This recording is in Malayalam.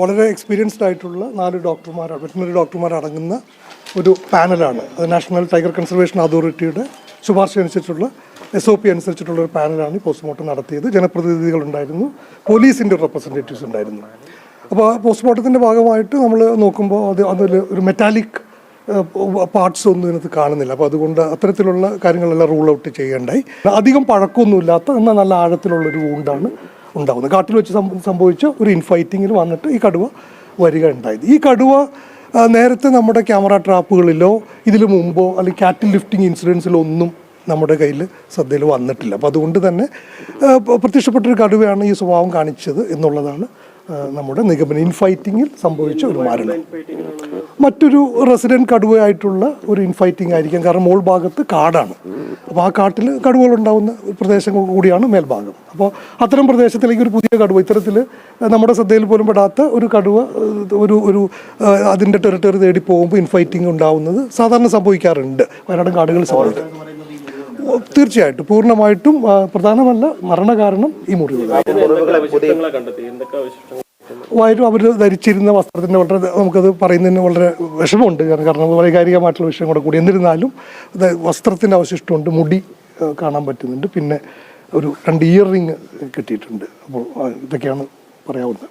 വളരെ എക്സ്പീരിയൻസ്ഡ് ആയിട്ടുള്ള 4 ഡോക്ടർമാരാണ്, വെറ്റിനറി ഡോക്ടർമാരടങ്ങുന്ന ഒരു പാനലാണ്. അത് നാഷണൽ ടൈഗർ കൺസർവേഷൻ അതോറിറ്റിയുടെ ശുപാർശ അനുസരിച്ചുള്ള SOP അനുസരിച്ചിട്ടുള്ള ഒരു പാനലാണ് ഈ പോസ്റ്റ്മോർട്ടം നടത്തിയത്. ജനപ്രതിനിധികളുണ്ടായിരുന്നു, പോലീസിൻ്റെ റെപ്രസെൻറ്റേറ്റീവ്സ് ഉണ്ടായിരുന്നു. അപ്പോൾ പോസ്റ്റ്മോർട്ടത്തിൻ്റെ ഭാഗമായിട്ട് നമ്മൾ നോക്കുമ്പോൾ അതിൽ ഒരു മെറ്റാലിക് പാർട്സ് ഒന്നും ഇതിനകത്ത് കാണുന്നില്ല. അപ്പോൾ അതുകൊണ്ട് അത്തരത്തിലുള്ള കാര്യങ്ങളെല്ലാം റൂൾ ഔട്ട് ചെയ്യേണ്ടായി. അധികം പഴക്കമൊന്നുമില്ലാത്ത എന്നാൽ നല്ല ആഴത്തിലുള്ളൊരു വൂണ്ടാണ് ഉണ്ടാകുന്നത്. കാട്ടിൽ വെച്ച് സംഭവിച്ച ഒരു ഇൻഫൈറ്റിങ്ങിൽ വന്നിട്ട് ഈ കടുവ വരിക ഉണ്ടായത്. ഈ കടുവ നേരത്തെ നമ്മുടെ ക്യാമറ ട്രാപ്പുകളിലോ ഇതിനു മുമ്പോ അല്ലെങ്കിൽ കാറ്റിൽ ലിഫ്റ്റിംഗ് ഇൻസിഡൻസിലോ ഒന്നും നമ്മുടെ കയ്യിൽ ശ്രദ്ധയിൽ വന്നിട്ടില്ല. അപ്പോൾ അതുകൊണ്ട് തന്നെ പ്രത്യക്ഷപ്പെട്ടൊരു കടുവയാണ് ഈ സ്വഭാവം കാണിച്ചത് എന്നുള്ളതാണ് നമ്മുടെ നിഗമനം. ഇൻഫൈറ്റിങ്ങിൽ സംഭവിച്ച ഒരു മരണം മറ്റൊരു റെസിഡൻറ്റ് കടുവയായിട്ടുള്ള ഒരു ഇൻഫൈറ്റിംഗ് ആയിരിക്കാം. കാരണം മോൾ ഭാഗത്ത് കാടാണ്. അപ്പോൾ ആ കാട്ടിൽ കടുവകൾ ഉണ്ടാകുന്ന പ്രദേശം കൂടിയാണ് മേൽഭാഗം. അപ്പോൾ അത്തരം പ്രദേശത്തിലേക്ക് ഒരു പുതിയ കടുവ, ഇത്തരത്തിൽ നമ്മുടെ ശ്രദ്ധയിൽ പോലും പെടാത്ത ഒരു കടുവ ഒരു അതിൻ്റെ ടെറിട്ടറി തേടി പോകുമ്പോൾ ഇൻഫൈറ്റിംഗ് ഉണ്ടാവുന്നത് സാധാരണ സംഭവിക്കാറുണ്ട്. വയനാടൻ കാടുകളിൽ സംഭവിക്കും. തീർച്ചയായിട്ടും പൂർണ്ണമായിട്ടും പ്രധാനമല്ല മരണകാരണം ഈ മുറിവുകൾ. വയറും അവർ ധരിച്ചിരുന്ന വസ്ത്രത്തിൻ്റെ വളരെ നമുക്കത് പറയുന്നതിന് വളരെ വിഷമമുണ്ട്. കാരണം വൈകാരികമായിട്ടുള്ള വിഷയം കൂടെ കൂടി. എന്നിരുന്നാലും വസ്ത്രത്തിൻ്റെ അവശിഷ്ടമുണ്ട്, മുടി കാണാൻ പറ്റുന്നുണ്ട്, പിന്നെ ഒരു 2 ഇയർ റിങ് കിട്ടിയിട്ടുണ്ട്. അപ്പോൾ ഇതൊക്കെയാണ് പറയാവുന്നത്.